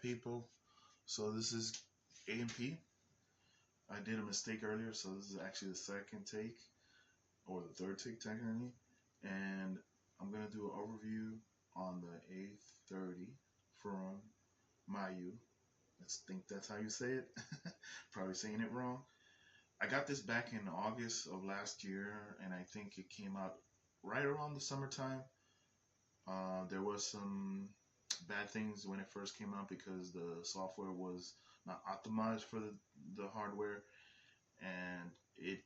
people? So this is A&P. I did a mistake earlier, so this is actually the second take, or the third take technically, and I'm gonna do an overview on the A30 from Miyoo. Let's think that's how you say it. Probably saying it wrong. I got this back in August of last year, and I think it came out right around the summertime. There was some bad things when it first came out because the software was not optimized for the hardware, and it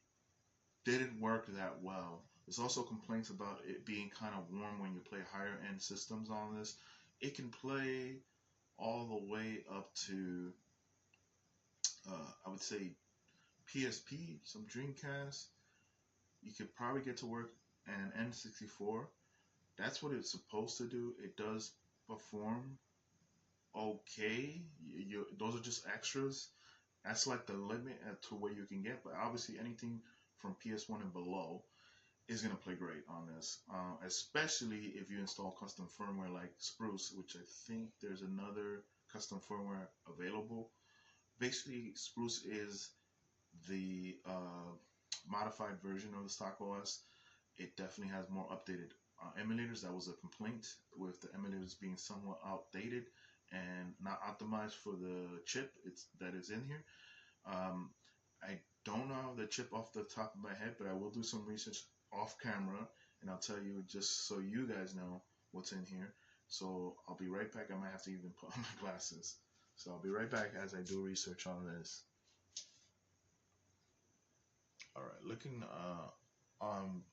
didn't work that well. There's also complaints about it being kind of warm when you play higher end systems on this. It can play all the way up to, I would say, PSP, some Dreamcast. You could probably get to work an N64. That's what it's supposed to do. It does perform okay. Those are just extras. That's like the limit to where you can get. But obviously, anything from PS1 and below is going to play great on this, especially if you install custom firmware like Spruce, which I think there's another custom firmware available. Basically, Spruce is the modified version of the stock OS. It definitely has more updated emulators. That was a complaint with the emulators being somewhat outdated and not optimized for the chip that is in here. I don't know the chip off the top of my head, but I will do some research off camera, and I'll tell you just so you guys know what's in here. So I'll be right back. I might have to even put on my glasses. So I'll be right back as I do research on this. All right, looking on,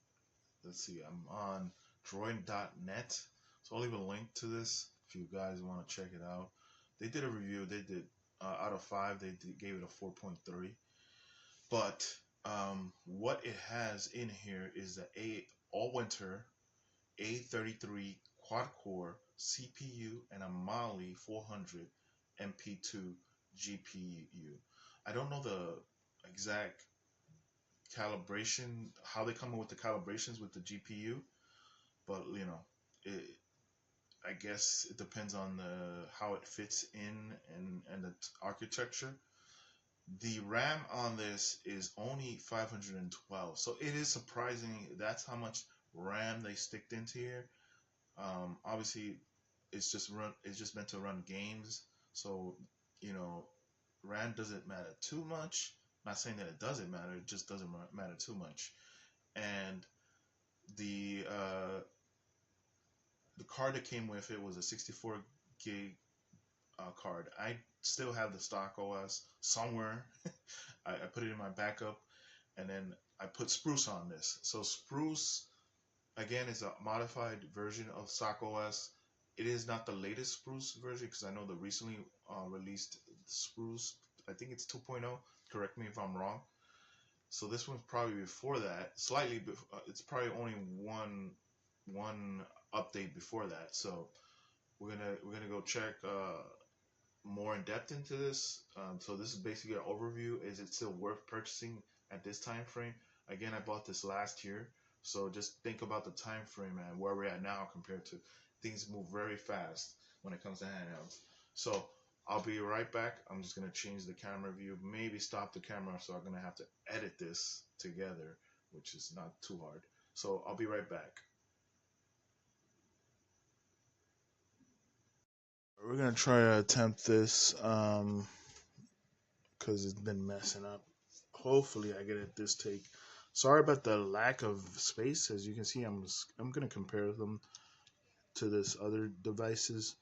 let's see, I'm on droid.net, so I'll leave a link to this if you guys want to check it out. They did a review. They did out of 5, gave it a 4.3. But what it has in here is the Allwinner A33 quad-core CPU and a Mali 400 MP2 GPU. I don't know the exact calibration, how they come up with the calibrations with the GPU, but you know, I guess it depends on how it fits in and the architecture. The RAM on this is only 512, so it is surprising that's how much RAM they sticked into here. Obviously, it's just meant to run games, so you know, RAM doesn't matter too much. Not saying that it doesn't matter, it just doesn't matter too much. And the card that came with it was a 64 gig card. I still have the stock OS somewhere. I put it in my backup, and then I put Spruce on this. So Spruce, again, is a modified version of stock OS. It is not the latest Spruce version because I know the recently released Spruce, I think it's 2.0. Correct me if I'm wrong. So this one's probably before that, slightly. It's probably only one update before that. So we're gonna go check more in depth into this. So this is basically an overview. Is it still worth purchasing at this time frame? Again, I bought this last year, so just think about the time frame and where we're at now compared to things move very fast when it comes to handhelds. So I'll be right back. I'm just gonna change the camera view, maybe stop the camera, so I'm gonna have to edit this together, which is not too hard. So I'll be right back. We're gonna try to attempt this because it's been messing up. Hopefully I get it this take. Sorry about the lack of space. As you can see, I'm gonna compare them to this other devices.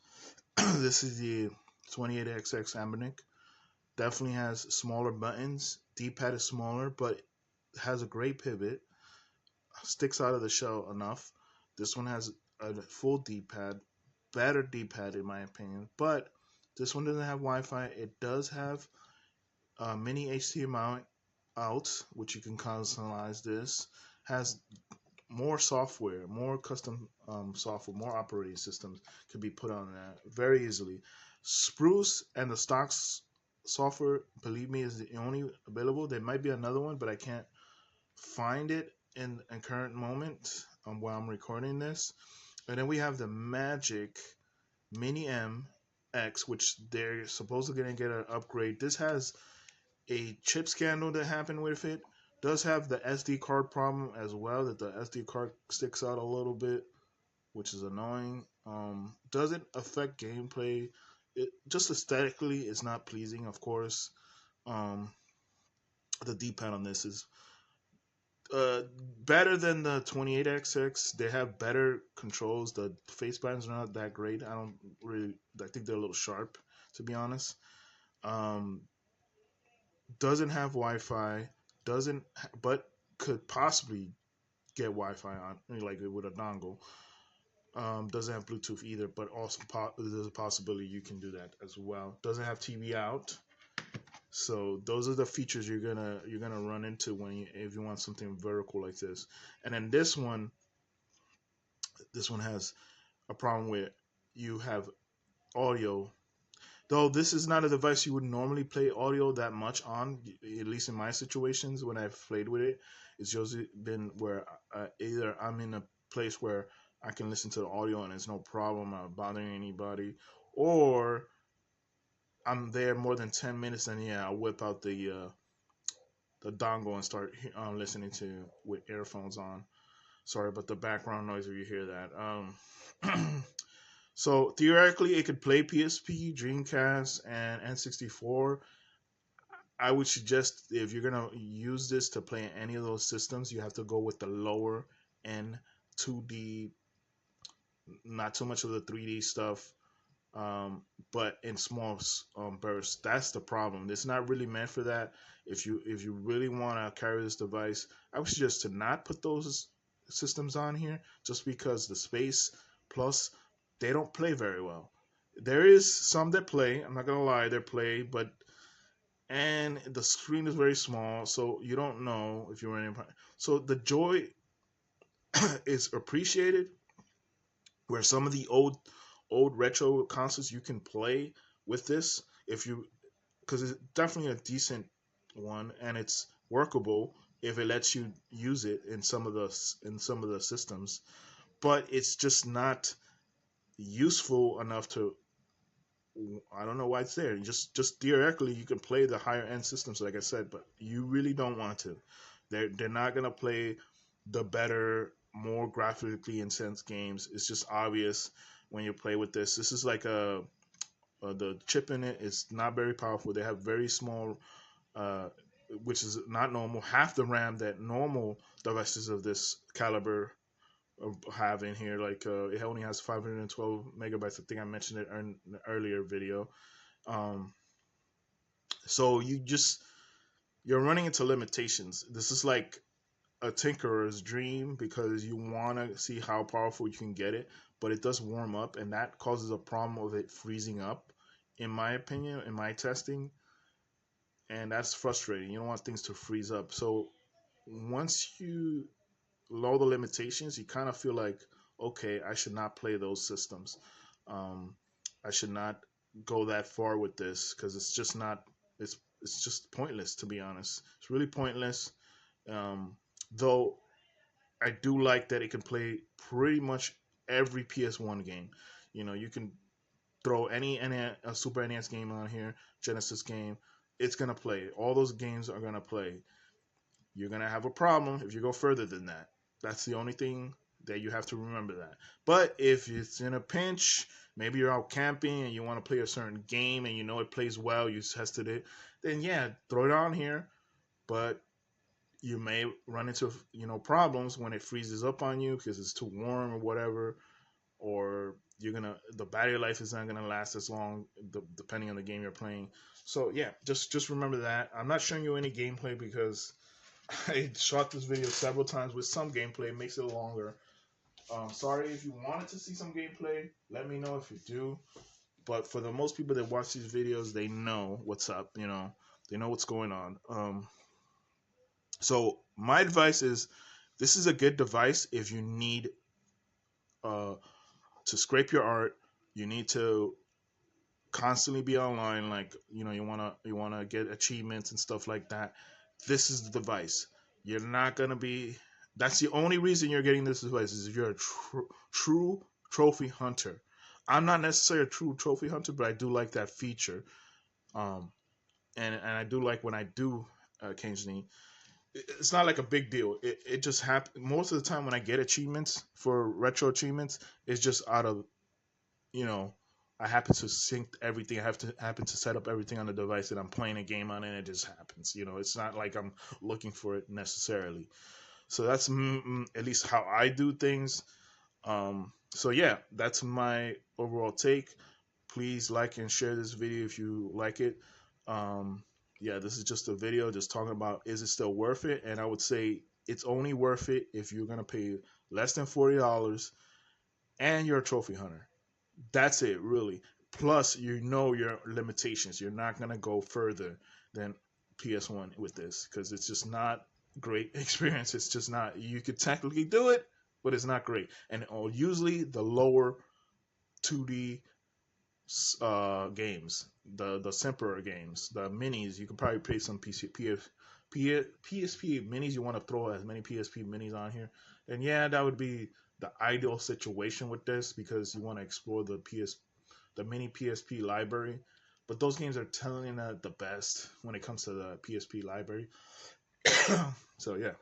This is the 28XX Ambernic. Definitely has smaller buttons. D-pad is smaller, but has a great pivot. Sticks out of the shell enough. This one has a full D-pad, better D-pad in my opinion, but this one doesn't have Wi-Fi. It does have mini HDMI out, which you can customize. This has more software, more custom software, more operating systems can be put on that very easily. Spruce and the stocks software, believe me, is the only available. There might be another one, but I can't find it in current moment while I'm recording this. And then we have the Magic Mini M X, which they're supposedly going to get an upgrade. This has a chip scandal that happened with it. Does have the SD card problem as well, that the SD card sticks out a little bit, which is annoying. Doesn't affect gameplay. It just aesthetically is not pleasing, of course. Um, the D-pad on this is uh, better than the 28XX. They have better controls. The face buttons are not that great. I don't really. I think they're a little sharp, to be honest. Um, doesn't have Wi-Fi. Doesn't, but could possibly get Wi-Fi on, like with a dongle. Doesn't have Bluetooth either, but also there's a possibility you can do that as well. Doesn't have TV out. So those are the features you're gonna run into when if you want something vertical like this. And then this one has a problem where you have audio. Though this is not a device you would normally play audio that much on, at least in my situations when I've played with it, it's usually been where either I'm in a place where I can listen to the audio and it's no problem bothering anybody, or I'm there more than 10 minutes and yeah, I'll whip out the dongle and start listening to with earphones on. Sorry about the background noise if you hear that. So theoretically, it could play PSP, Dreamcast, and N64. I would suggest if you're gonna use this to play any of those systems, you have to go with the lower end 2D, not too much of the 3D stuff, but in small bursts. That's the problem. It's not really meant for that. If you really want to carry this device, I would suggest to not put those systems on here, just because the space plus they don't play very well. There is some that play. I'm not gonna lie, they play, but and the screen is very small, so you don't know if you're running. So the joy is appreciated. Where some of the old retro consoles you can play with this, if you, because it's definitely a decent one and it's workable if it lets you use it in some of the systems, but it's just not useful enough to. I don't know why it's there. Just theoretically, you can play the higher end systems, like I said, but you really don't want to. They're not gonna play the better, more graphically intense games. It's just obvious when you play with this. This is like the chip in it is not very powerful. They have very small, uh, which is not normal. Half the RAM that normal devices of this caliber have in here. Like it only has 512 megabytes. I think I mentioned it in an earlier video. Um, so you're running into limitations. This is like a tinkerer's dream because you want to see how powerful you can get it, but it does warm up, and that causes a problem of it freezing up. In my opinion, in my testing, and that's frustrating. You don't want things to freeze up. So once you lower the limitations, you kind of feel like, okay, I should not play those systems. Um, I should not go that far with this because it's just not. It's just pointless, to be honest. It's really pointless. Though I do like that it can play pretty much every PS1 game. You can throw any a Super NES game on here, Genesis game, it's gonna play. All those games are gonna play. You're gonna have a problem if you go further than that. That's the only thing that you have to remember that. But if it's in a pinch, maybe you're out camping and you want to play a certain game and you know it plays well, you tested it, then yeah, throw it on here. But you may run into problems when it freezes up on you because it's too warm or whatever, or the battery life is not gonna last as long depending on the game you're playing. So yeah, just remember that. I'm not showing you any gameplay because I shot this video several times with some gameplay. It makes it longer. Sorry if you wanted to see some gameplay. Let me know if you do. But for the most people that watch these videos, they know what's up. They know what's going on. So my advice is, this is a good device if you need uh, to scrape your art. You need to constantly be online, like you wanna get achievements and stuff like that. This is the device. You're not gonna be. That's the only reason you're getting this device is if you're a true trophy hunter. I'm not necessarily a true trophy hunter, but I do like that feature. Um, and I do like when I do occasionally. It's not like a big deal. It just happens most of the time when I get achievements for retro achievements. It's just out of, you know, I happen to sync everything. I have to happen to set up everything on the device that I'm playing a game on, and it just happens. It's not like I'm looking for it necessarily. So that's at least how I do things. So yeah, that's my overall take. Please like and share this video if you like it. Um, yeah, this is just a video just talking about, is it still worth it? And I would say it's only worth it if you're gonna pay less than $40 and you're a trophy hunter. That's it, really. Plus, you know your limitations. You're not gonna go further than PS1 with this because it's just not great experience. It's just not. You could technically do it, but it's not great. And usually the lower 2D games, the simpler games, the minis, you could probably play some PSP minis. You want to throw as many PSP minis on here, and yeah, that would be the ideal situation with this because you want to explore the mini PSP library. But those games are telling the best when it comes to the PSP library. So yeah.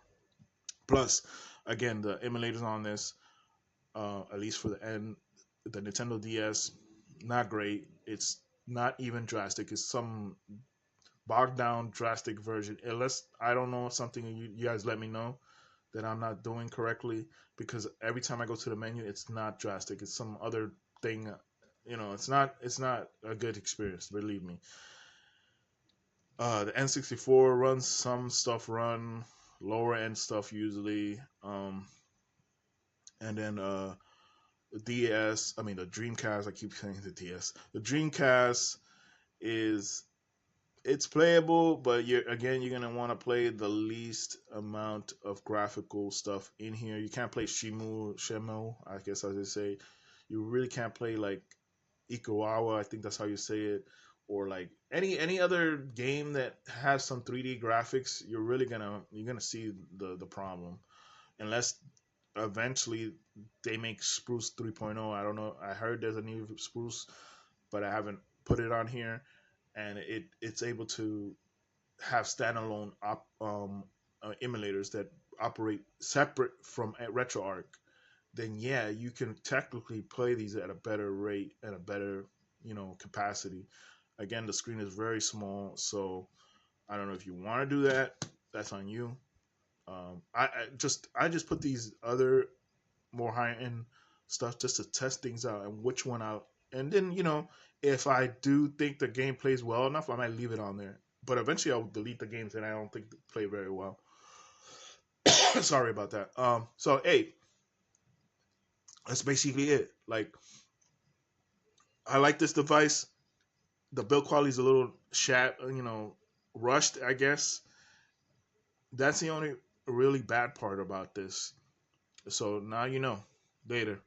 Plus, again, the emulators on this, at least for the Nintendo DS, not great. It's not even drastic. It's some bogged down drastic version. Unless I don't know something, you guys let me know that I'm not doing correctly, because every time I go to the menu, it's not drastic. It's some other thing. It's not a good experience. Believe me. The N64 runs some stuff, run lower end stuff usually. And then the DS. I mean the Dreamcast. I keep saying the DS. The Dreamcast is, it's playable, but you're gonna want to play the least amount of graphical stuff in here. You can't play Shemu, I guess as they say. You really can't play like Ikawawa, I think that's how you say it, or like any other game that has some 3D graphics. You're gonna see the problem unless eventually they make Spruce 3.0. I don't know. I heard there's a new Spruce, but I haven't put it on here, and it's able to have standalone emulators that operate separate from RetroArch. Then yeah, you can technically play these at a better rate and a better capacity. Again, the screen is very small, so I don't know if you want to do that. That's on you. I just put these other more high end stuff just to test things out and which one out. And then if I do think the game plays well enough, I might leave it on there. But eventually, I'll delete the games that I don't think play very well. Sorry about that. So hey, that's basically it. Like, I like this device. The build quality is a little rushed, I guess. That's the only really bad part about this. So now you know. Later.